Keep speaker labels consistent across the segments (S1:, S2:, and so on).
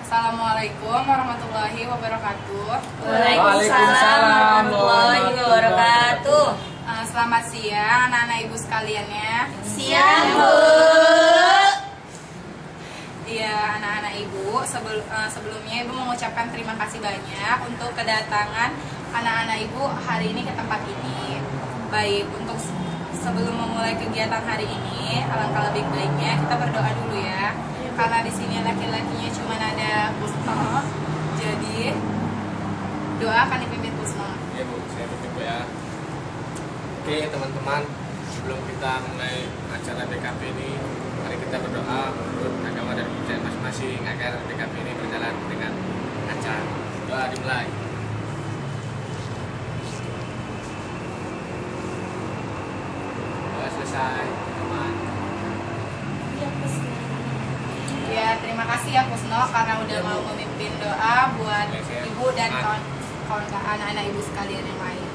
S1: Assalamualaikum warahmatullahi wabarakatuh.
S2: Waalaikumsalam warahmatullahi wabarakatuh.
S1: Selamat siang anak-anak ibu sekalian ya.
S2: Siang, Bu.
S1: Iya anak-anak ibu, sebelumnya ibu mengucapkan terima kasih banyak untuk kedatangan anak-anak ibu hari ini ke tempat ini. Baik, untuk sebelum memulai kegiatan hari ini, alangkah lebih baiknya kita berdoa dulu ya. Karena di sini laki-lakinya cuma ada Kusno, jadi doa akan dipimpin Kusno.
S3: Iya Bu, saya pimpin Bu ya. Oke teman-teman, sebelum kita mulai acara BKP ini, mari kita berdoa menurut agama dan kepercayaan masing-masing agar BKP ini berjalan dengan lancar. Doa dimulai. Doa selesai, teman.
S1: Ya, terima kasih ya Kusno karena udah mau memimpin doa buat ibu dan kawan anak-anak ibu sekalian yang lain.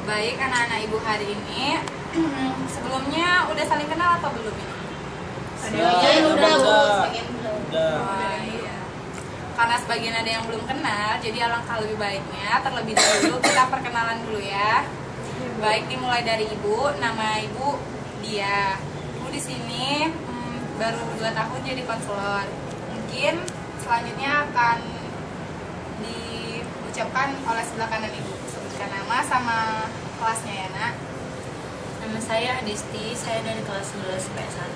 S1: Baik, anak-anak ibu hari ini sebelumnya udah saling kenal atau belum ini?
S2: Udah, Bu.
S1: Oh, iya. Karena sebagian ada yang belum kenal, jadi alangkah lebih baiknya terlebih dahulu kita perkenalan dulu ya. Baik, dimulai dari ibu. Nama ibu Dia. Ibu di sini baru 2 tahun jadi konselor. Mungkin selanjutnya akan diucapkan oleh sebelah kanan ibu. Sebutkan nama sama kelasnya ya nak.
S2: Nama saya Adisti, saya dari kelas 11 IPS 1.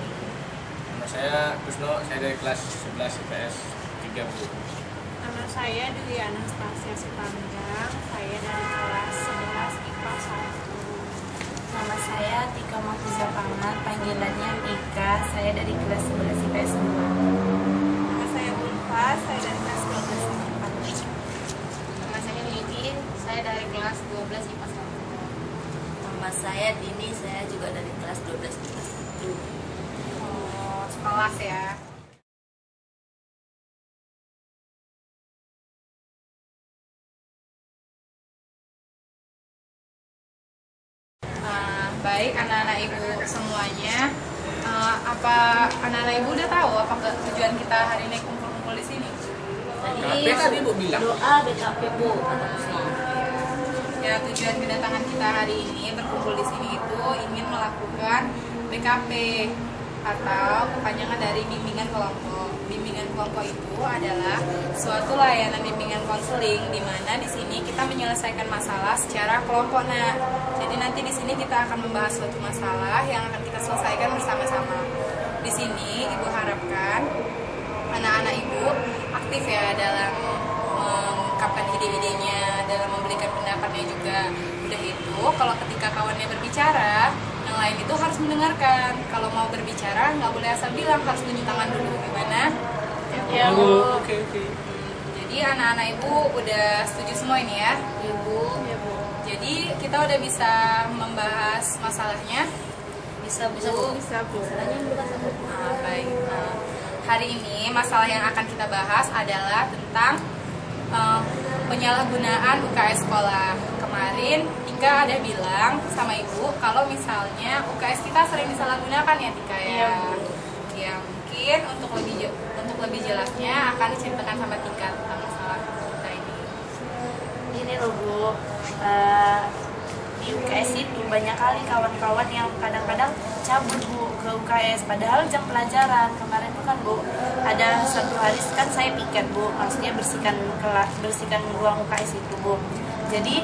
S3: Nama saya Kusno, saya dari kelas 11 IPS 3 Bu.
S4: Nama saya Dwi Anastasia Sitanggang, saya dari kelas 11 IPA 1.
S2: Nama saya Tika Mahfuza Pangat, panggilannya Tika, saya dari kelas 11 IPS 2.
S4: Nama saya Ulfa, saya dari kelas 12 IPA 4.
S2: Nama saya Lidi, saya dari kelas 12 IPA 1. Nama saya Dini, saya juga dari kelas 12 IPA 1.
S1: Oh, sekelas ya. Baik anak-anak ibu semuanya, apa anak-anak ibu udah tahu apa tujuan kita hari ini kumpul-kumpul di sini?
S3: Tadi Bu bilang.
S2: Doa BKP Bu.
S1: Ya, tujuan kedatangan kita hari ini berkumpul di sini itu ingin melakukan BKP atau kepanjangan dari bimbingan kelompok. Bimbingan kelompok itu adalah suatu layanan bimbingan konseling di mana di sini kita menyelesaikan masalah secara kelompok. Nah, jadi nanti di sini kita akan membahas suatu masalah yang akan kita selesaikan bersama-sama. Di sini ibu harapkan anak-anak ibu aktif ya dalam mengungkapkan ide-idenya, dalam memberikan pendapatnya juga. Udah itu, kalau ketika kawannya berbicara, yang lain itu harus mendengarkan. Kalau mau berbicara, nggak boleh asal bilang, harus tunjuk tangan dulu. Gimana?
S4: Ya, Bu.
S3: Oke.
S1: Jadi anak-anak ibu udah setuju semua ini ya?
S2: Ibu,
S1: Jadi kita udah bisa membahas masalahnya.
S2: bisa Bu.
S4: Bisa, Bu.
S1: Baik. Hari ini masalah yang akan kita bahas adalah tentang penyalahgunaan UKS sekolah. Kemarin Tika ada bilang sama ibu kalau misalnya UKS kita sering disalahgunakan ya Tika ya.
S4: Iya, Bu.
S1: Ya mungkin untuk lebih jelasnya akan diceritakan sama Tika tentang masalah kita ini.
S2: Ini loh Bu, di UKS itu banyak kali kawan-kawan yang kadang-kadang cabut Bu ke UKS padahal jam pelajaran. Kemarin tuh kan Bu, ada satu hari kan saya piket Bu, maksudnya bersihkan ruang UKS itu Bu. Jadi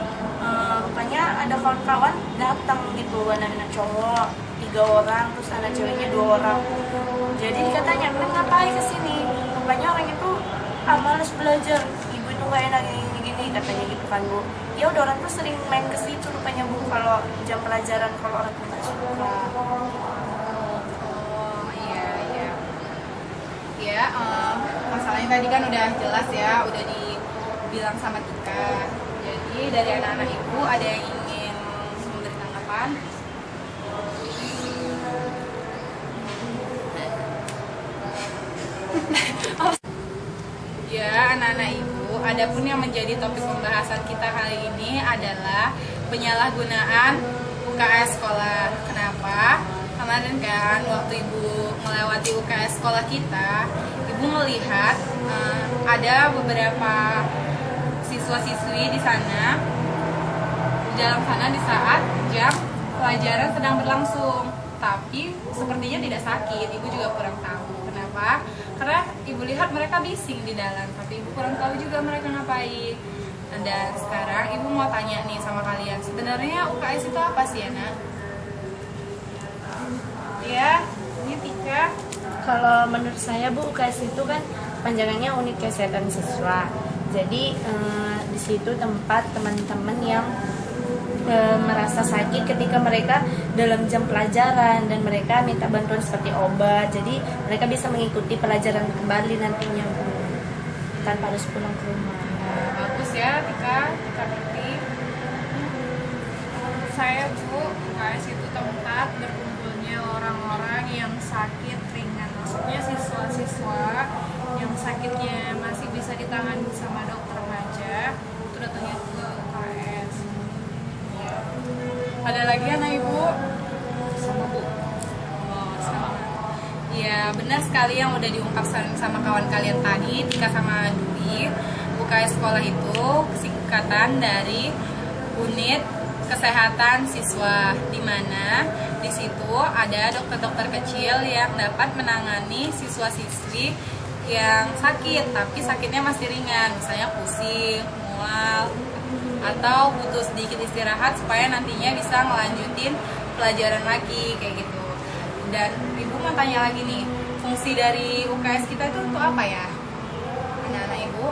S2: rupanya ada kawan-kawan datang gitu, anak-anak cowok 3 orang, terus anak ceweknya 2 orang. Jadi katanya, "Kalian ngapain kesini?" Rupanya orang itu males belajar, ibu itu gak enak gini katanya gitu kan Bu. Ya udah, orang tuh sering main ke situ rupanya Bu kalau jam pelajaran, kalau orang tuh gak suka.
S1: Oh iya. Ya, masalahnya tadi kan udah jelas ya, udah dibilang sama Tika. Jadi dari anak-anak ibu ada yang ingin memberi tanggapan? Ya, anak-anak ibu, adapun yang menjadi topik pembahasan kita kali ini adalah penyalahgunaan UKS sekolah. Kenapa? Kemarin kan waktu ibu melewati UKS sekolah kita, ibu melihat ada beberapa siswa-siswi di sana, di dalam sana di saat jam pelajaran sedang berlangsung, tapi sepertinya tidak sakit. Ibu juga kurang tahu kenapa, karena ibu lihat mereka bising di dalam, tapi ibu kurang tahu juga mereka ngapain. Dan sekarang ibu mau tanya nih sama kalian, sebenarnya UKS itu apa sih ya, Nak? Ya, ini Tika.
S2: Kalau menurut saya Bu, UKS itu kan panjangannya unit kesehatan siswa. Jadi di situ tempat teman-teman yang merasa sakit ketika mereka dalam jam pelajaran dan mereka minta bantuan seperti obat. Jadi mereka bisa mengikuti pelajaran kembali nantinya Bu, tanpa harus pulang ke rumah.
S1: Bagus ya Tika ngerti.
S4: Saya Bu, UKS itu tempat berkumpulnya orang-orang yang sakit ringan. Maksudnya siswa-siswa yang sakitnya masih bisa ditangani sama dokter aja, itu datangnya ke UKS.
S1: Ada lagi anak ibu?
S2: Sama Bu.
S1: Oh, sama. Ya benar sekali yang udah diungkap sama kawan kalian tadi, Tika sama Dwi. UKS sekolah itu singkatan dari unit kesehatan siswa, di mana di situ ada dokter-dokter kecil yang dapat menangani siswa-siswi yang sakit tapi sakitnya masih ringan, misalnya pusing, mual, atau butuh sedikit istirahat supaya nantinya bisa ngelanjutin pelajaran lagi kayak gitu. Dan ibu mau tanya lagi nih, fungsi dari UKS kita itu untuk apa ya, anak-anak ibu?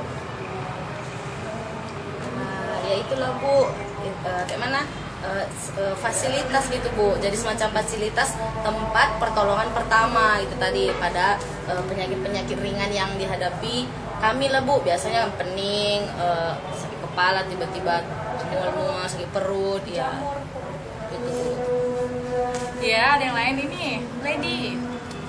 S5: Ya itulah Bu, kayak mana fasilitas gitu Bu, jadi semacam fasilitas tempat pertolongan pertama itu tadi pada penyakit-penyakit ringan yang dihadapi kami lah Bu, biasanya pening, sakit kepala, tiba-tiba mual-mual, sakit perut, ya gitu Bu.
S1: Ya, ada yang lain ini, Lady.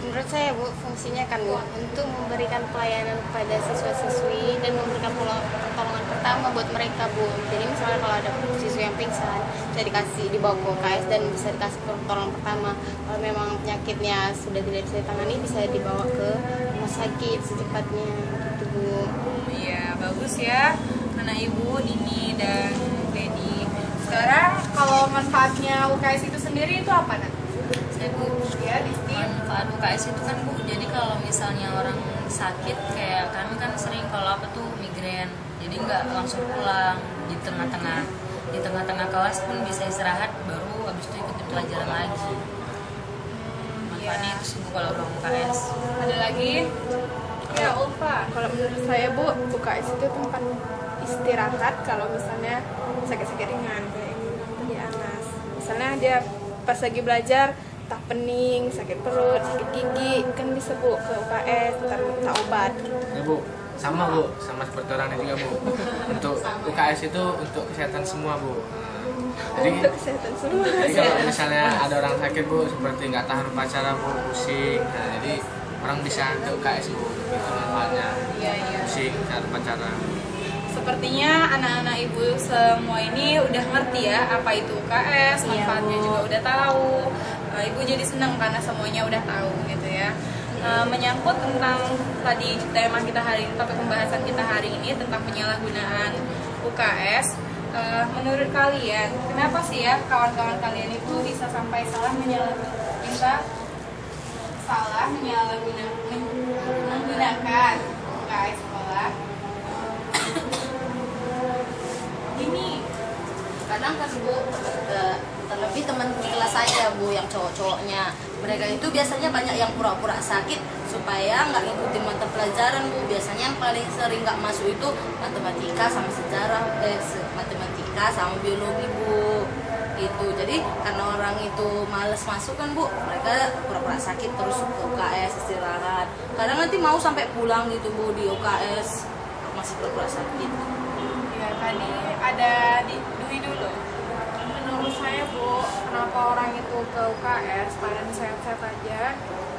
S6: Menurut saya Bu, fungsinya kan Bu untuk memberikan pelayanan kepada siswa-siswi dan memberikan pertolongan pertama buat mereka Bu. Jadi misalnya kalau ada siswa yang pingsan, bisa dibawa ke UKS dan bisa dikasih pertolongan pertama. Kalau memang penyakitnya sudah tidak bisa ditangani, bisa dibawa ke rumah sakit secepatnya gitu Bu.
S1: Iya, bagus ya anak ibu Dini dan Lady. Sekarang kalau manfaatnya UKS itu sendiri itu apa, Nak?
S5: Bu,
S1: Ya, Disti.
S5: manfaat UKS itu kan Bu, jadi kalau misalnya orang sakit kayak kami kan sering kalau apa tuh migrain, jadi nggak langsung pulang, di tengah-tengah kelas pun bisa istirahat, baru habis itu ikutin pelajaran lagi. Manfaatnya itu sih Bu kalau orang UKS.
S1: Ada lagi? Ya, Ulfa.
S4: Kalau menurut saya Bu, UKS itu tempat istirahat kalau misalnya sakit-sakit ringan kayak di Anas. Misalnya dia pas lagi belajar tak pening, sakit perut, sakit gigi, kan bisa Bu ke UKS ntar minta obat.
S3: Ya Bu, sama Bu, sama seperti orang ini juga Bu. Untuk UKS itu untuk kesehatan semua Bu. Jadi
S4: Kesehatan semua.
S3: kalau misalnya ada orang sakit Bu, seperti nggak tahan upacara Bu, pusing, nah, jadi orang bisa ke UKS Bu, itu manfaatnya.
S1: Iya.
S3: Pusing saat upacara.
S1: Sepertinya anak-anak ibu semua ini udah ngerti ya apa itu UKS, manfaatnya juga udah tahu. Ibu jadi senang karena semuanya udah tahu gitu ya. Menyangkut tentang tadi tema kita hari ini, topik pembahasan kita hari ini tentang penyalahgunaan UKS. Menurut kalian, kenapa sih ya kawan-kawan kalian itu bisa sampai salah menggunakan UKS sekolah? Ini
S5: Kadang kan Bu, terlebih teman kelas saya Bu yang cowok-cowoknya, mereka itu biasanya banyak yang pura-pura sakit supaya nggak ngikutin mata pelajaran Bu. Biasanya yang paling sering nggak masuk itu matematika sama sejarah, matematika sama biologi Bu. Gitu. Jadi karena orang itu males masuk kan Bu, mereka pura-pura sakit terus ke UKS istirahat. Kadang nanti mau sampai pulang gitu Bu di UKS masih pura-pura sakit.
S1: ya tadi ada di Dwi dulu.
S4: Menurut saya Bu, kenapa orang itu ke UKS padahal sehat-sehat aja?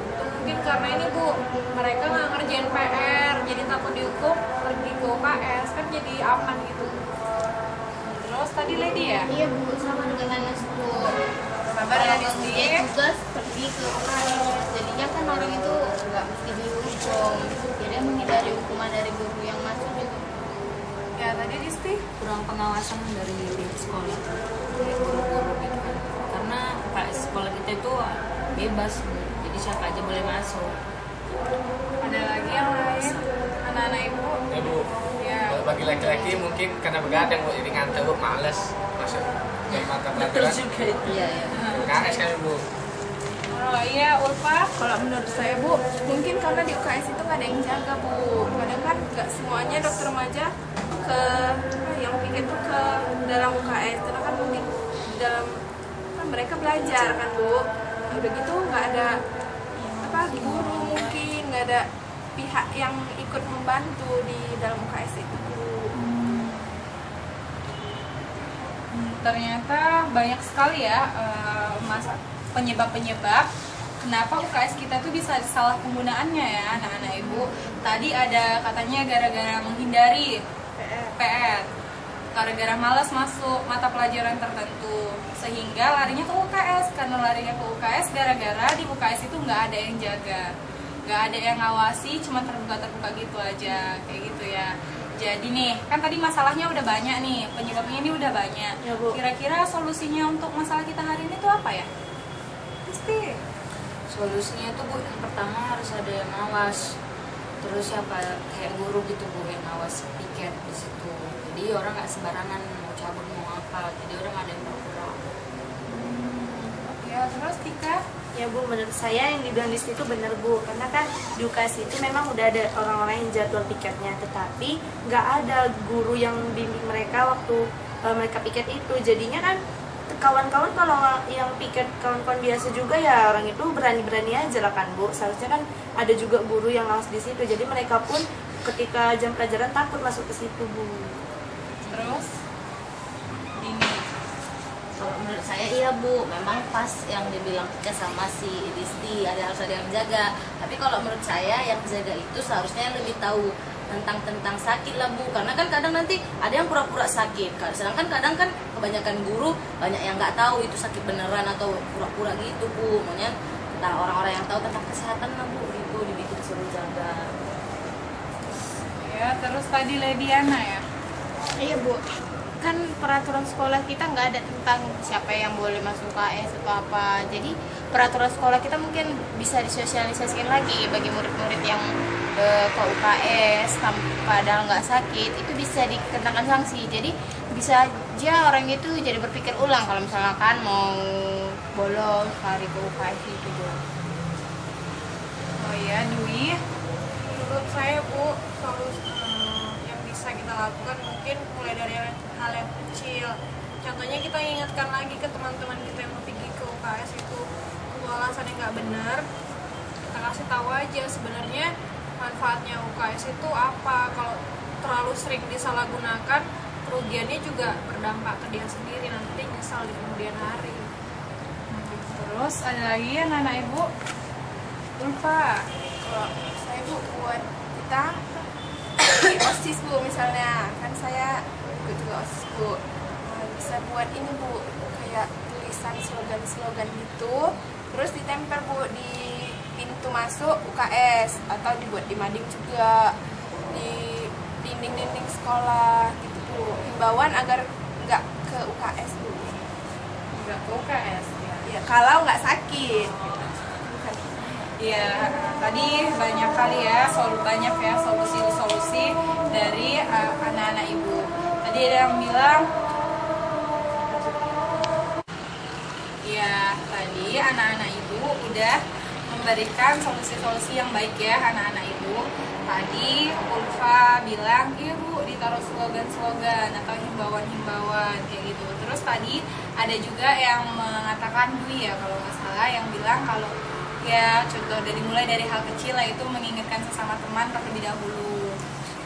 S4: Itu mungkin karena ini Bu, mereka nggak ngerjain PR, jadi takut dihukum, pergi ke UKS kan jadi aman gitu.
S1: Terus tadi Lady ya?
S6: Iya Bu, sama dengan Anas Bu.
S1: Sabar ya Disti.
S6: Dia tugas pergi ke UKS, jadinya kan orang itu nggak mesti dihukum. Jadi menghindari hukuman dari
S1: tadi Disti?
S2: Kurang pengawasan dari pihak sekolah, kayak guru-guru gitu kan. Karena UKS sekolah kita itu bebas, jadi siapa aja boleh masuk.
S1: Ada lagi yang lain? Anak-anak ibu?
S3: Ya Bu,
S1: Ya.
S3: kalau bagi laki-laki mungkin karena begadang Bu, jadi ngantuk Bu, males masuk ke mata
S2: Betul
S3: pelajaran
S2: juga itu.
S5: Iya, iya.
S3: UKS kan Bu.
S1: Oh iya, Ulfa?
S4: Kalau menurut saya Bu, mungkin karena di UKS itu nggak ada yang jaga Bu. Kadang kan nggak semuanya dokter remaja ke yang pikir tuh ke dalam UKS, karena kan mungkin di dalam kan mereka belajar kan Bu. Nah, udah gitu nggak ada guru, mungkin nggak ada pihak yang ikut membantu di dalam UKS itu Bu.
S1: Ternyata banyak sekali ya penyebab-penyebab kenapa UKS kita tuh bisa salah penggunaannya ya anak-anak ibu. Tadi ada katanya gara-gara menghindari PR, gara-gara malas masuk mata pelajaran tertentu, sehingga larinya ke UKS. Karena larinya ke UKS gara-gara di UKS itu nggak ada yang jaga, nggak ada yang ngawasi, cuma terbuka-terbuka gitu aja, kayak gitu ya. Jadi nih, kan tadi masalahnya udah banyak nih, penyebabnya ini udah banyak.
S2: Ya, Bu.
S1: Kira-kira solusinya untuk masalah kita hari ini tuh apa ya? Pasti.
S2: Solusinya tuh Bu, yang pertama harus ada yang ngawas. Terus siapa kayak guru gitu Bu yang ngawas piket di situ. Jadi orang nggak sembarangan mau cabut mau apa. Jadi orang ada yang pura-pura.
S1: Ya, terus Tika?
S2: Ya Bu, menurut saya yang dibilang di situ benar Bu, karena kan di UKS itu memang udah ada orang-orang yang jadwal piketnya, tetapi nggak ada guru yang bimbing mereka waktu mereka piket itu. Jadinya kan kawan-kawan kalau yang piket kawan-kawan biasa juga ya orang itu berani-berani aja lah kan Bu. Seharusnya kan ada juga guru yang ngawas di situ, jadi mereka pun ketika jam pelajaran takut masuk ke situ Bu.
S1: Terus? Ini.
S5: Kalau menurut saya iya Bu, memang pas yang dibilang Tika sama si Disti harus ada yang jaga. Tapi kalau menurut saya yang jaga itu seharusnya yang lebih tahu tentang sakit lah Bu, karena kan kadang nanti ada yang pura-pura sakit, sedangkan kadang kan kebanyakan guru banyak yang nggak tahu itu sakit beneran atau pura-pura gitu Bu. Makanya kita orang-orang yang tahu tentang kesehatan lah Bu, itu dibikin suruh jaga.
S1: Ya, terus tadi Lediana ya.
S6: Iya Bu, kan peraturan sekolah kita nggak ada tentang siapa yang boleh masuk KS atau apa. Jadi peraturan sekolah kita mungkin bisa disosialisasikan lagi bagi murid-murid yang ke UKS padahal nggak sakit, itu bisa dikenakan sanksi. Jadi bisa aja orang itu jadi berpikir ulang kalau misalkan mau bolos hari ke UKS itu Bu.
S1: Oh iya, Dwi.
S7: Menurut saya Bu, solusi yang bisa kita lakukan mungkin mulai dari hal yang kecil. Contohnya kita ingatkan lagi ke teman-teman kita yang mau pergi ke UKS itu alasan yang nggak benar. Kita kasih tahu aja sebenarnya manfaatnya UKS itu apa. Kalau terlalu sering disalahgunakan, kerugiannya juga berdampak ke dia sendiri, nanti nyesal di kemudian hari.
S1: Terus ada lagi ya anak ibu? Ulfa.
S4: Kalau saya Bu, buat kita di OSIS Bu, misalnya kan saya ikut juga OSIS Bu. Nah, bisa buat ini Bu, kayak tulisan slogan-slogan gitu, terus ditempel Bu di pintu masuk UKS, atau dibuat di mading juga, di dinding-dinding sekolah gitu Bu, himbauan agar nggak ke UKS Bu.
S1: Nggak ke UKS ya.
S4: Ya kalau nggak sakit.
S1: Iya, tadi banyak kali ya, banyak ya solusi-solusi dari anak-anak ibu. Tadi ada yang bilang, ya tadi anak-anak ibu udah memberikan solusi-solusi yang baik ya anak-anak ibu. Tadi Ulfa bilang, iya Bu, ditaruh slogan-slogan atau himbauan-himbauan kayak gitu. Terus tadi ada juga yang mengatakan Dwi ya kalau nggak salah, yang bilang kalau ya contoh mulai dari hal kecil lah, itu mengingatkan sesama teman terlebih dahulu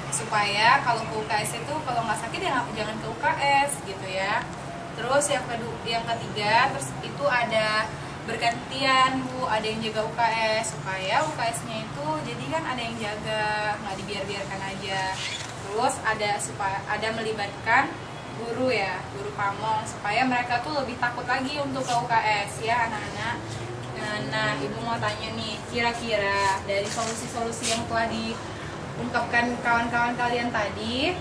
S1: supaya kalau ke UKS itu kalau nggak sakit ya jangan ke UKS gitu ya. Terus yang ketiga terus itu ada bergantian Bu, ada yang jaga UKS supaya UKS-nya itu jadi kan ada yang jaga, nggak dibiarkan aja. Terus ada melibatkan guru ya, guru pamong supaya mereka tuh lebih takut lagi untuk ke UKS ya anak-anak. Nah, Ibu mau tanya nih, kira-kira dari solusi-solusi yang telah diungkapkan kawan-kawan kalian tadi,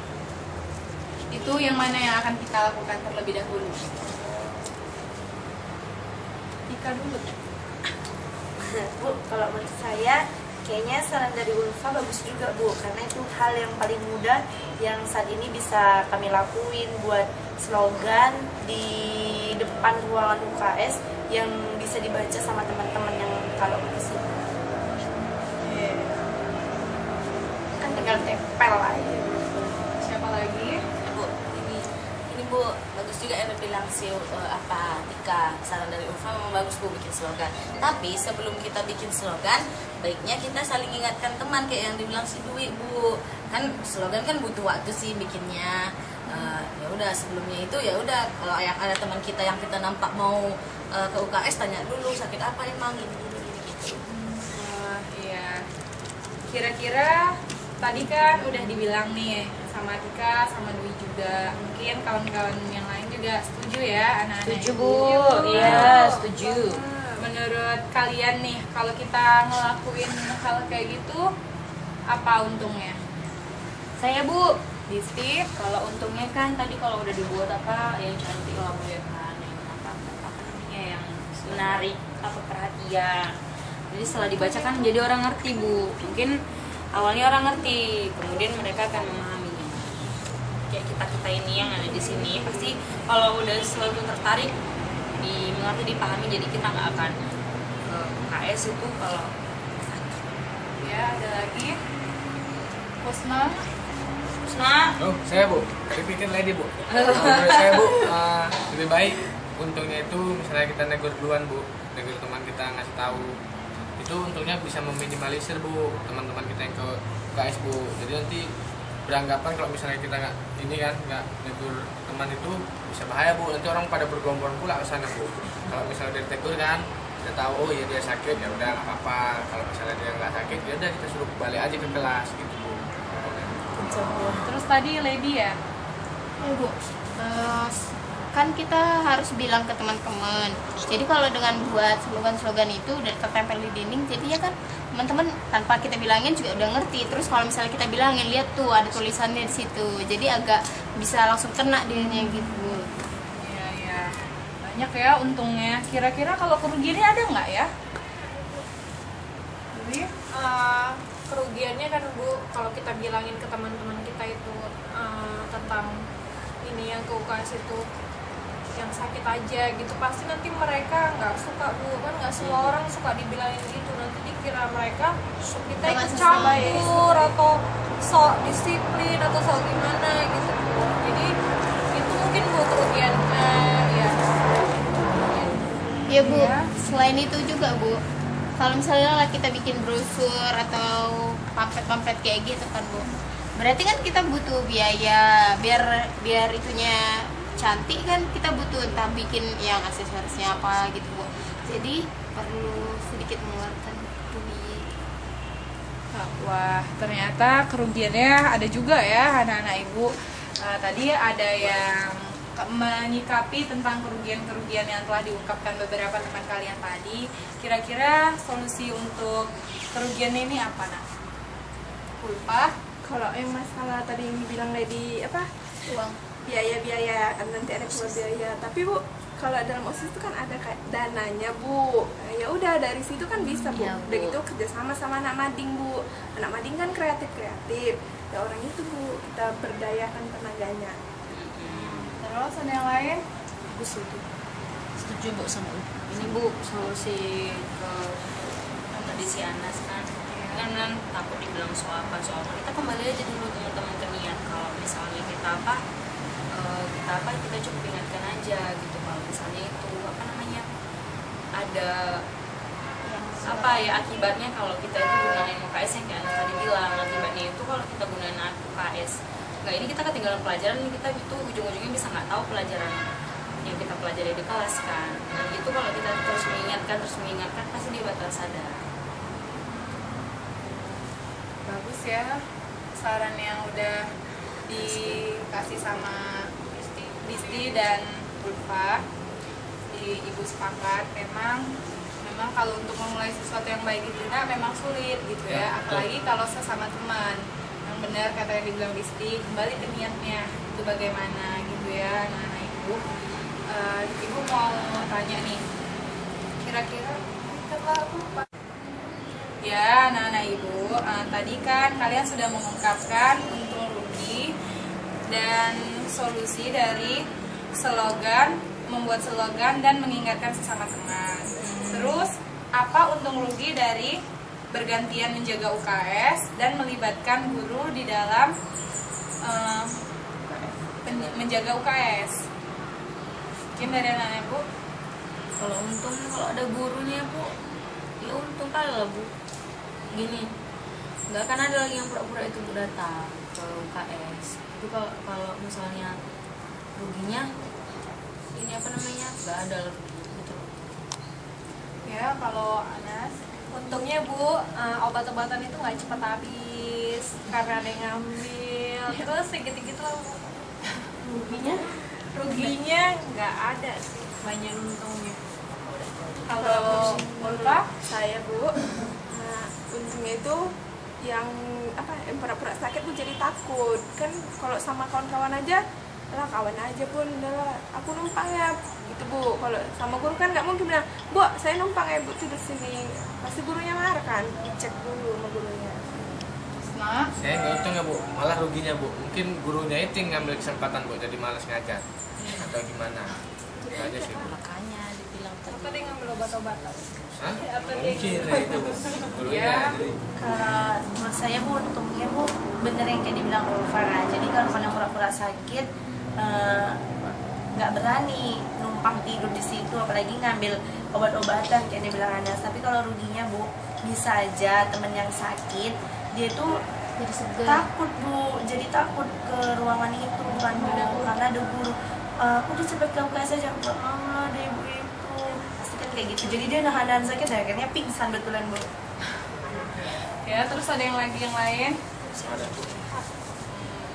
S1: itu yang mana yang akan kita lakukan terlebih dahulu? Ika dulu.
S2: Bu, kalau menurut saya kayaknya saran dari Ulfa bagus juga Bu, karena itu hal yang paling mudah yang saat ini bisa kami lakuin buat slogan di depan ruangan UKS yang bisa dibaca sama teman-teman yang kalau ke situ. Kan tinggal tempel aja.
S1: Siapa lagi?
S5: Bu, ini Bu, bagus juga yang bilang si Tika, saran dari Ulfa memang bagus Bu bikin slogan. Tapi sebelum kita bikin slogan, baiknya kita saling ingatkan teman kayak yang dibilang si Dwi Bu. Kan slogan kan butuh waktu sih bikinnya. Ya udah sebelumnya itu ya udah kalau yang ada teman kita yang kita nampak mau ke UKS tanya dulu sakit apa emang gitu.
S1: Iya. Kira-kira tadi kan udah dibilang nih sama Tika, sama Dwi juga. Mungkin kawan-kawan yang lain juga setuju ya anak-anak.
S2: Setuju
S1: ibu.
S2: Bu, iya setuju.
S1: Menurut kalian nih, kalau kita ngelakuin hal kayak gitu, apa untungnya?
S2: Saya Bu,
S1: Disti,
S8: Kalau untungnya kan tadi kalau udah dibuat apa yang cantik lah Bu ya kan, yang apa namanya yang menarik apa perhatian. Jadi setelah dibaca kan jadi orang ngerti Bu. Mungkin awalnya orang ngerti, kemudian mereka akan memahaminya. Kayak kita ini yang ada di sini pasti kalau udah selalu tertarik mengerti dipahami, jadi kita nggak akan ke KS itu kalau
S1: ya ada lagi. Husna,
S3: Oh, saya Bu, tadi bikin lady Bu. Menurut saya Bu, lebih baik untungnya itu misalnya kita negur duluan Bu, negur teman kita ngasih tahu. Itu untungnya bisa meminimalisir Bu teman-teman kita yang ke KS Bu. Jadi nanti beranggapan kalau misalnya kita nggak negur teman itu bisa bahaya Bu. Nanti orang pada bergerombol pula ke sana Bu. Kalau misalnya dia tegur kan, kita tahu oh iya dia sakit ya udah nggak apa-apa. Kalau misalnya dia nggak sakit ya udah kita suruh balik aja ke kelas gitu Bu.
S1: terus tadi Lady ya?
S6: Ya Bu, kan kita harus bilang ke teman-teman. Jadi kalau dengan buat slogan-slogan itu udah tertempel di dinding, jadi ya kan teman-teman tanpa kita bilangin juga udah ngerti. Terus kalau misalnya kita bilangin, lihat tuh ada tulisannya di situ, jadi agak bisa langsung kena dirinya gitu.
S1: Iya ya, banyak ya untungnya. Kira-kira kalau kerugiannya ada nggak ya? Dwi?
S7: Kerugiannya kan Bu, kalau kita bilangin ke teman-teman kita itu tentang ini yang ke UKS itu yang sakit aja gitu, pasti nanti mereka nggak suka Bu. Kan nggak semua orang suka dibilangin gitu, nanti dikira mereka kita ikut campur atau sok disiplin atau sok gimana gitu Bu. Jadi itu mungkin Bu kerugian ya.
S6: Ya Bu, selain itu juga Bu, kalau misalnya kita bikin brosur atau pamflet-pamflet kayak gitu kan Bu, berarti kan kita butuh biaya biar itunya cantik kan, kita butuh entah bikin yang aksesorisnya apa gitu Bu. Jadi perlu sedikit mengeluarkan duit.
S1: Wah, ternyata kerugiannya ada juga ya anak-anak ibu. Tadi ada yang menyikapi tentang kerugian-kerugian yang telah diungkapkan beberapa teman kalian tadi. Kira-kira solusi untuk kerugian ini apa nak? Ulfa?
S4: Kalau yang masalah tadi yang dibilang Lady apa
S6: Uang.
S4: biaya nanti ada keluar biaya, tapi Bu kalau dalam OSIS itu kan ada kayak dananya Bu. Ya udah dari situ kan bisa Bu.
S5: Ya, Bu.
S4: Udah gitu kerjasama sama anak mading Bu. Anak mading kan kreatif ya orang itu Bu, kita berdayakan tenaganya.
S1: Terus ada yang lain?
S8: aku setuju Bu sama ini Bu, solusi ke yang tadi si Anas kan takut dibilang soal kita kembali aja dulu teman-teman ke niat. Kalau misalnya kita cukup ingatkan aja gitu. Kalau misalnya itu apa namanya ada apa ya akibatnya kalau kita itu gunain UKS yang kayak Anas tadi bilang, akibatnya itu kalau kita gunain UKS ini kita ketinggalan pelajaran, kita itu ujung-ujungnya bisa nggak tahu pelajaran yang kita pelajari di kelas kan. Nah itu kalau kita terus mengingatkan pasti dia bakal sadar.
S1: Bagus ya saran yang udah dikasih sama Disti dan Ulfa. Ibu sepakat memang kalau untuk memulai sesuatu yang baik itu memang sulit gitu ya, apalagi kalau sesama teman. memang benar kata yang dibilang Disti, kembali ke niatnya itu bagaimana gitu ya anak-anak ibu. Ibu mau tanya nih, kira-kira lupa. Ya anak-anak ibu, tadi kan kalian sudah mengungkapkan untung rugi dan solusi dari slogan, membuat slogan dan mengingatkan sesama teman. Terus apa untung rugi dari bergantian menjaga UKS dan melibatkan guru di dalam menjaga UKS? Mungkin dari anak-anak Bu.
S8: Kalau untungnya kalau ada gurunya Bu, ya untung kali lah Bu. Gini, nggak akan ada lagi yang pura-pura itu datang ke UKS. Itu kalau misalnya ruginya, ini apa namanya, nggak ada lagi gitu.
S7: Ya kalau Anas, untungnya Bu, obat-obatan itu nggak cepat habis karena ada yang ngambil. Terus sedikit-sedikit lah Bu. Ruginya nggak ada sih, banyak untungnya.
S1: Kalau Ulfa,
S4: Saya Bu, untungnya itu yang pura-pura sakit tuh jadi takut kan. Kalau sama kawan-kawan aja lah, kawan aja pun udah aku numpang ya gitu Bu. Kalau sama guru kan nggak mungkin bilang, Bu saya numpang ya Bu tidur sini, pasti gurunya marah kan, dicek dulu sama gurunya.
S1: nah
S3: Saya nggak untung ya Bu, malah ruginya Bu. Mungkin gurunya itu yang ngambil kesempatan Bu, jadi malas ngajar atau gimana? Itu aja sih Bu.
S2: Makanya dibilang
S7: Apa dia ngambil obat-obatan?
S3: Hah? Mungkin ya itu Bu. Gurunya
S1: Ya.
S3: jadi
S2: menurut saya Bu, untungnya Bu bener yang kayak dibilang Ulfara. Jadi kalau kalian pura-pura sakit nggak berani numpang tidur di situ, apalagi ngambil obat-obatan kayak dibilang Anas. Tapi kalau ruginya Bu, bisa aja temen yang sakit dia tuh
S6: Jadi segar.
S2: takut Bu, jadi takut ke ruangan itu kan Bu, karena ada guru. Udah cepet ke UKS aja, ada ibu itu pasti kan kayak gitu. Jadi dia nahan sakit dan akhirnya pingsan betulan Bu.
S1: ya, terus ada yang lain?
S3: ada Bu.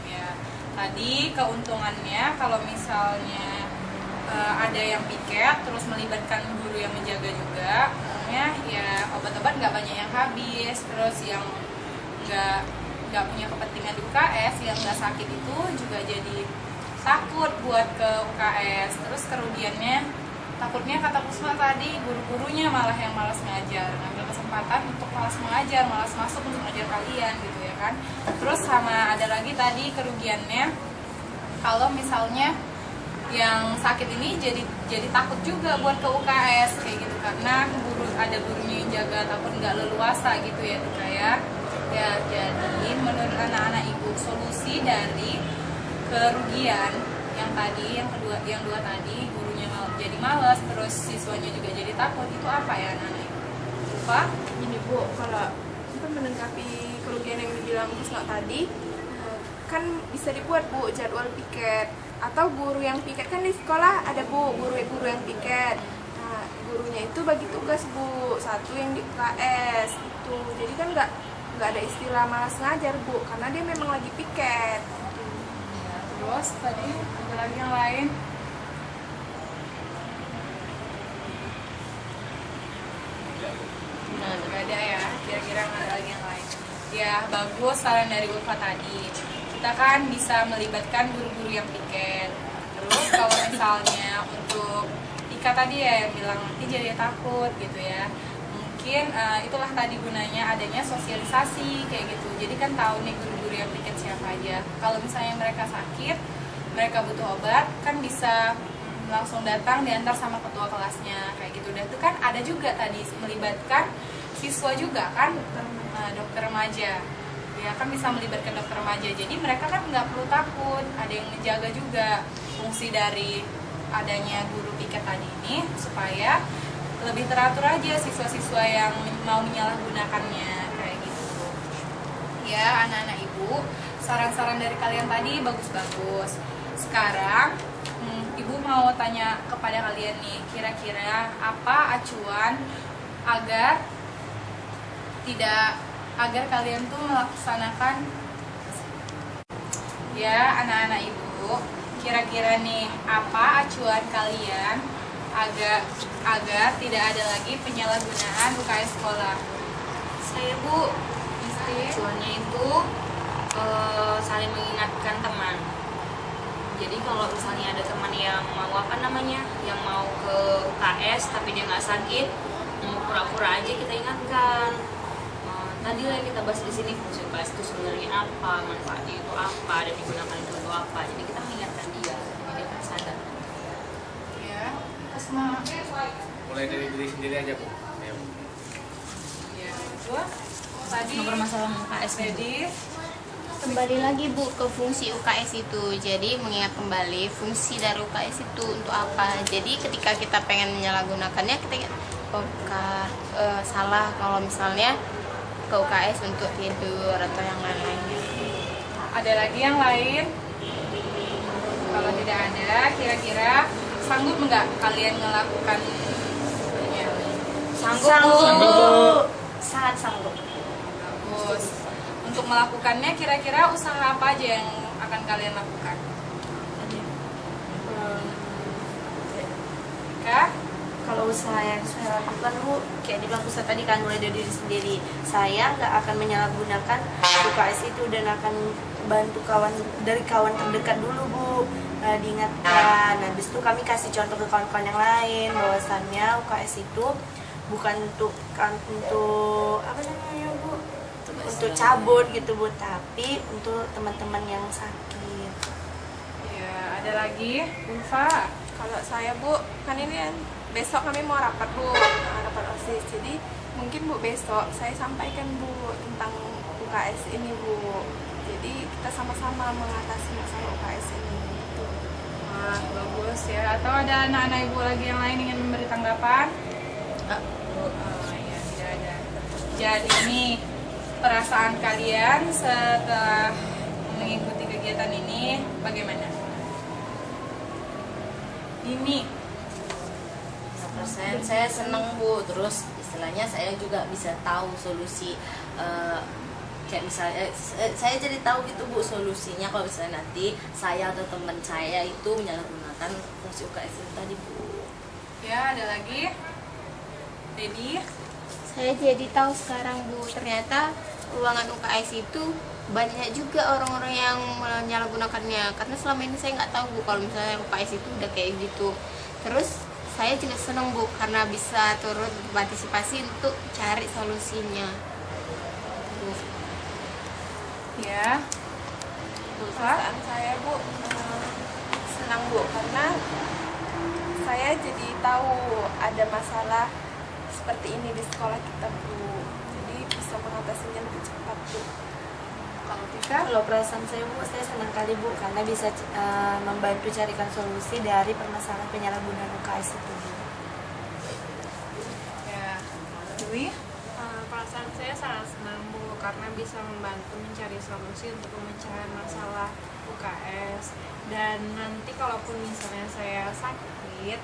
S1: Ya, tadi keuntungannya kalau misalnya ada yang piket terus melibatkan guru yang menjaga juga, ya obat-obat nggak banyak yang habis. Terus yang nggak punya kepentingan di UKS, yang nggak sakit itu juga jadi takut buat ke UKS. Terus kerugiannya, takutnya kata Pusma tadi, guru-gurunya malah yang malas ngajar, ngambil kesempatan untuk malas mengajar, malas masuk untuk ngajar kalian gitu ya kan. Terus sama ada lagi tadi kerugiannya, kalau misalnya yang sakit ini jadi takut juga buat ke UKS kayak gitu, karena ada gurunya yang jaga, takut nggak leluasa gitu ya kayak. Ya, jadi menurut anak-anak ibu, solusi dari kerugian yang dua tadi, gurunya jadi malas, terus siswanya juga jadi takut, itu apa ya anak-anak ibu? Lupa?
S4: Ini Bu, kalau menanggapi kerugian yang dibilang Pusna tadi, kan bisa dibuat Bu jadwal piket, atau guru yang piket kan di sekolah ada Bu, guru yang piket. Nah, gurunya itu bagi tugas Bu, satu yang di UKS itu. Jadi kan nggak ada istilah malas ngajar Bu, karena dia memang lagi piket.
S1: Terus tadi ada lagi yang lain? Gak ada ya, kira-kira nggak ada lagi yang lain. Ya bagus saran dari Ulfa tadi. Kita kan bisa melibatkan guru-guru yang piket. Terus kalau misalnya untuk Ika tadi ya yang bilang nanti jadi takut gitu ya. Mungkin itulah tadi gunanya adanya sosialisasi kayak gitu. Jadi kan tahu nih guru-guru yang piket siapa aja. Kalau misalnya mereka sakit, mereka butuh obat, kan bisa langsung datang diantar sama ketua kelasnya kayak gitu. Dan itu kan ada juga tadi melibatkan siswa juga kan, dokter remaja. Ya kan bisa melibatkan dokter remaja. Jadi mereka kan nggak perlu takut, ada yang menjaga juga. Fungsi dari adanya guru piket tadi ini supaya lebih teratur aja siswa-siswa yang mau menyalahgunakannya kayak gitu. Ya anak-anak ibu, saran-saran dari kalian tadi bagus-bagus. Sekarang ibu mau tanya kepada kalian nih, kira-kira apa acuan agar kalian tuh melaksanakan, ya anak-anak ibu, kira-kira nih apa acuan kalian agar tidak ada lagi penyalahgunaan UKS sekolah? Saya Bu, acuannya itu
S8: saling mengingatkan teman. Jadi kalau misalnya ada teman yang mau yang mau ke UKS tapi dia nggak sakit, mau pura-pura aja kita ingatkan. Tadi lah yang kita bahas di sini, fungsi UKS itu sebenarnya apa, manfaatnya itu apa, dan digunakan itu untuk apa. Jadi kita mengingatkan dia, jadi dia akan sadar.
S1: Ya, terus
S3: Mulai dari diri sendiri aja Bu. Ya, Bu.
S1: ya, terus tadi
S8: Ngobrol masalah UKS
S1: jadi
S6: Kembali lagi Bu ke fungsi UKS itu. Jadi mengingat kembali fungsi dari UKS itu untuk apa. Jadi ketika kita pengen menyalahgunakannya, kita ingat, salah kalau misalnya ke UKS untuk tidur atau yang lain-lainnya.
S1: ada lagi yang lain? Kalau tidak ada, kira-kira sanggup nggak kalian melakukan?
S2: Sanggup. Sangat sanggup.
S1: Bagus. Untuk melakukannya, kira-kira usaha apa aja yang akan kalian lakukan? Kak?
S2: Kalau usaha yang saya lakukan Bu, kayak dibilang pusat tadi kan, mulai dari diri sendiri. Saya nggak akan menyalahgunakan UKS itu dan akan bantu dari kawan terdekat dulu Bu, diingatkan. Habis itu kami kasih contoh ke kawan-kawan yang lain bahwasannya UKS itu bukan untuk apa namanya Bu, untuk cabut gitu Bu, tapi untuk teman-teman yang sakit.
S1: Ya, ada lagi? Ulfa?
S4: Kalau saya Bu, kan ini besok kami mau rapat Bu, rapat OSIS. Jadi mungkin Bu besok saya sampaikan Bu tentang UKS ini Bu. Jadi kita sama-sama mengatasi masalah UKS ini.
S1: Wah, bagus ya. Atau ada anak-anak ibu lagi yang lain ingin memberi tanggapan? Ya, tidak ada. Jadi nih, perasaan kalian setelah mengikuti kegiatan ini bagaimana? Ini
S5: saya seneng Bu, terus istilahnya saya juga bisa tahu solusi, kayak misalnya saya jadi tahu gitu Bu solusinya kalau misalnya nanti saya atau teman saya itu menyalahgunakan fungsi UKS itu tadi Bu.
S1: ya, ada lagi? Dedi?
S6: Saya jadi tahu sekarang Bu, ternyata ruangan UKS itu banyak juga orang-orang yang menyalahgunakannya. Karena selama ini saya nggak tahu Bu kalau misalnya UKS itu udah kayak gitu. Terus saya juga senang Bu karena bisa turut berpartisipasi untuk cari solusinya.
S1: Ya.
S4: Perasaan saya Bu senang Bu karena saya jadi tahu ada masalah seperti ini di sekolah kita Bu. Jadi bisa mengatasinya lebih cepat Bu.
S1: Kalau Tika?
S2: Kalau perasaan saya Bu, saya senang kali Bu karena bisa membantu carikan solusi dari permasalahan penyalahgunaan UKS itu Bu.
S1: Ya. Dwi?
S7: Perasaan saya sangat senang Bu karena bisa membantu mencari solusi untuk pemecahan masalah UKS. Dan nanti kalaupun misalnya saya sakit,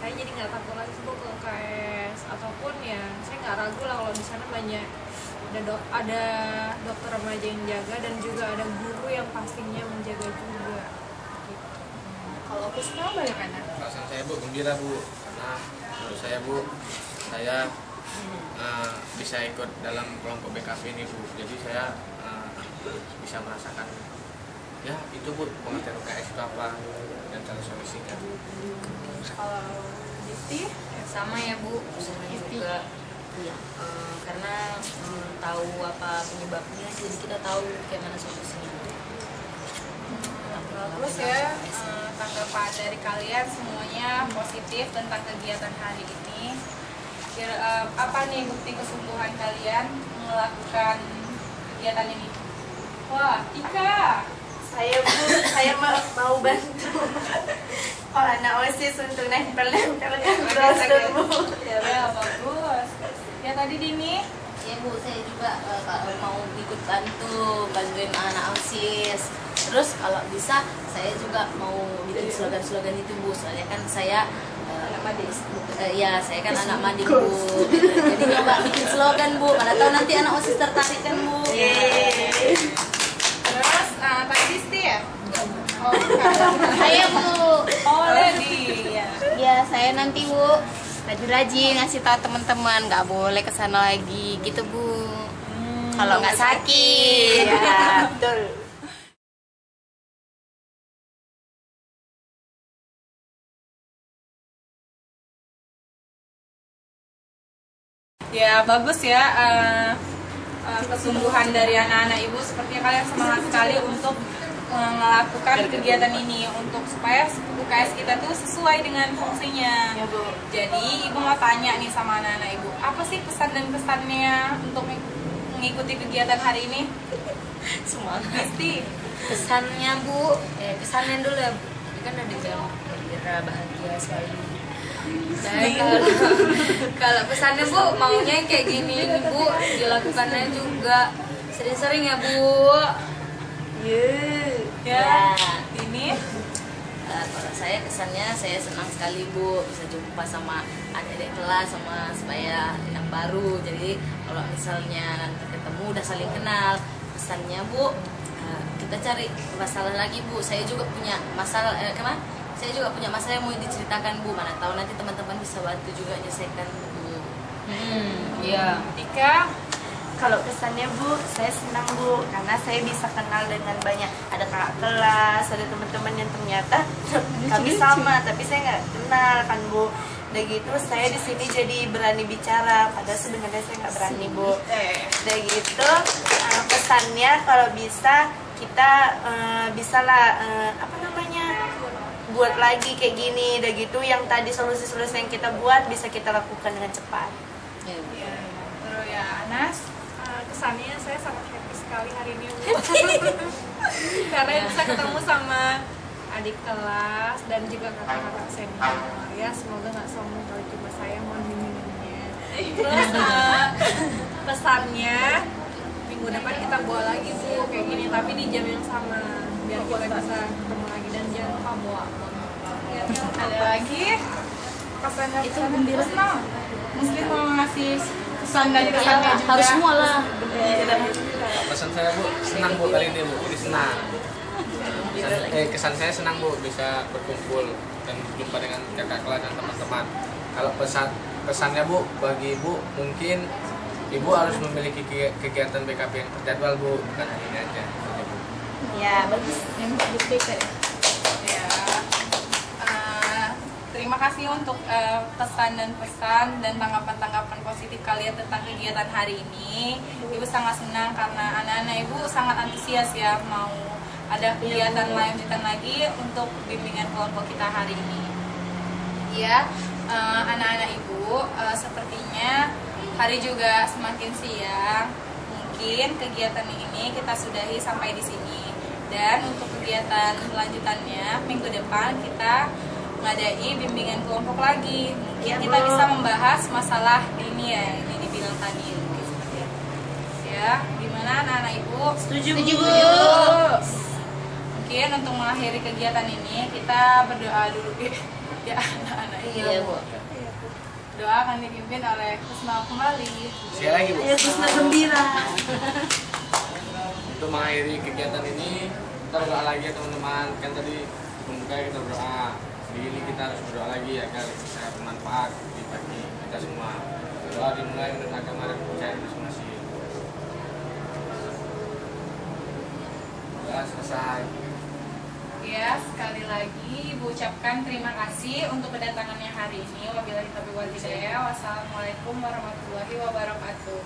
S7: saya jadi nggak takut lagi Bu ke UKS, ataupun ya saya nggak ragu lah kalau di sana banyak ada dokter remaja yang jaga dan juga ada guru yang pastinya menjaga juga gitu.
S1: Kalau Kusma bagaimana?
S3: Perasaan saya Bu gembira Bu, karena menurut saya Bu, saya bisa ikut dalam kelompok BKP ini Bu. Jadi saya bisa merasakan ya itu Bu pengertian UKS itu apa dan cara solusinya.
S1: Kalau Disti?
S8: Sama ya Bu, sebenarnya juga karena tahu apa penyebabnya, jadi kita tahu kayak mana solusinya.
S1: Bagus ya, tanggapan dari kalian semuanya positif tentang kegiatan hari ini. Apa nih bukti kesungguhan kalian melakukan kegiatan ini? Wah, Ika!
S2: Saya Bu, saya mau bantu anak OSIS untuk nempel-nempel brosur Bu.
S1: Ya, bagus. Ya tadi Dini?
S5: Ya Bu, saya juga mau ikut bantuin anak OSIS. Terus kalau bisa saya juga mau bikin slogan-slogan itu Bu, soalnya kan saya anak mading. Ya, saya kan anak mading Bu. Jadi coba bikin slogan Bu, mana tahu nanti anak OSIS tertarik kan Bu.
S1: Terus, tadi Disti ya? Oh,
S6: Saya Bu,
S1: oh Lady. Ya.
S6: ya saya nanti Bu rajin-rajin ngasih tahu teman-teman nggak boleh kesana lagi gitu Bu.
S2: kalau nggak sakit. Ya, betul.
S1: Ya bagus ya kesungguhan dari anak-anak ibu, sepertinya kalian semangat sekali untuk melakukan kegiatan ini untuk supaya UKS kita tuh sesuai dengan fungsinya.
S2: Ya, Bu.
S1: Jadi ibu mau tanya nih sama anak-anak ibu, apa sih pesan dan kesannya untuk mengikuti kegiatan hari ini?
S2: Semangat.
S1: Pasti.
S8: Pesannya Bu, kesannya dulu ya Bu. Ini kan ada jam gembira, bahagia selalu. Dan kalau pesannya Bu, maunya kayak gini nih Bu, dilakukannya juga sering-sering ya Bu.
S1: Ya. Ini
S5: Kalau saya kesannya saya senang sekali Bu bisa jumpa sama adik-adik kelas sama supaya yang baru. Jadi kalau misalnya nanti ketemu udah saling kenal, pesannya Bu kita cari masalah lagi Bu. Saya juga punya masalah saya juga punya masalah yang mau diceritakan Bu. Mana tahu nanti teman-teman bisa bantu juga menyelesaikan Bu.
S8: Iya.
S1: Tika.
S2: Kalau kesannya Bu, saya senang Bu karena saya bisa kenal dengan banyak, ada kakak kelas, ada teman-teman yang ternyata kami sama tapi saya nggak kenal kan Bu. Udah gitu saya di sini jadi berani bicara padahal sebenarnya saya nggak berani Bu. Udah gitu pesannya kalau bisa kita bisalah buat lagi kayak gini. Udah gitu yang tadi solusi-solusi yang kita buat bisa kita lakukan dengan cepat.
S1: Ya. Terus ya Anas.
S7: Kesannya saya sangat happy sekali hari ini Bu. Karena bisa ketemu sama adik kelas dan juga kakak-kakak senior ya, semoga nggak sombong kalau cuma saya mohon bimbingannya. Terus pesannya minggu depan kita bawa lagi Bu kayak gini tapi di jam yang sama biar kita bisa ketemu lagi dan jangan lupa bawa
S1: Ada lagi pesannya itu gembira Muslim mau ngasih pesan dan kesannya juga
S8: Harus semua lah.
S3: Pesan saya Bu, senang Bu kali ini Bu, ini senang. Kesan saya senang Bu bisa berkumpul dan berjumpa dengan kakak kelas dan teman-teman. Kalau pesannya Bu, bagi Ibu mungkin Ibu harus memiliki kegiatan BKP yang terjadwal Bu, bukan hanya ini aja.
S2: Ya bagus.
S1: yang berbeda ya. Terima kasih untuk pesan dan tanggapan positif kalian tentang kegiatan hari ini. Ibu sangat senang karena anak-anak Ibu sangat antusias ya mau ada kegiatan lanjutan lagi untuk bimbingan kelompok kita hari ini. Ya, anak-anak Ibu, sepertinya hari juga semakin siang. Mungkin kegiatan ini kita sudahi sampai di sini. Dan untuk kegiatan lanjutannya minggu depan kita ngadai bimbingan kelompok lagi. Mungkin kita bisa membahas masalah ini ya, ini dibilang tadi mungkin seperti itu. Ya, gimana anak-anak Ibu?
S2: Setuju Bu.
S1: Mungkin untuk mengakhiri kegiatan ini kita berdoa dulu ya anak-anak Ibu.
S5: Iya Bu.
S1: Doa akan dipimpin oleh Kusna kembali.
S3: Sekali lagi Bu.
S2: Ya Kusna gembira.
S3: Untuk mengakhiri kegiatan ini kita berdoa lagi ya teman-teman. Kan tadi pembuka kita berdoa. Di ini kita harus berdoa lagi agar bisa bermanfaat bagi kita semua. Doa dimulai menurut agama dan kepercayaan masing-masing. Doa selesai.
S1: Ya, sekali lagi Ibu ucapkan terima kasih untuk kedatangannya hari ini. Wabillahi taufiq wal hidayah. Wassalamualaikum warahmatullahi wabarakatuh.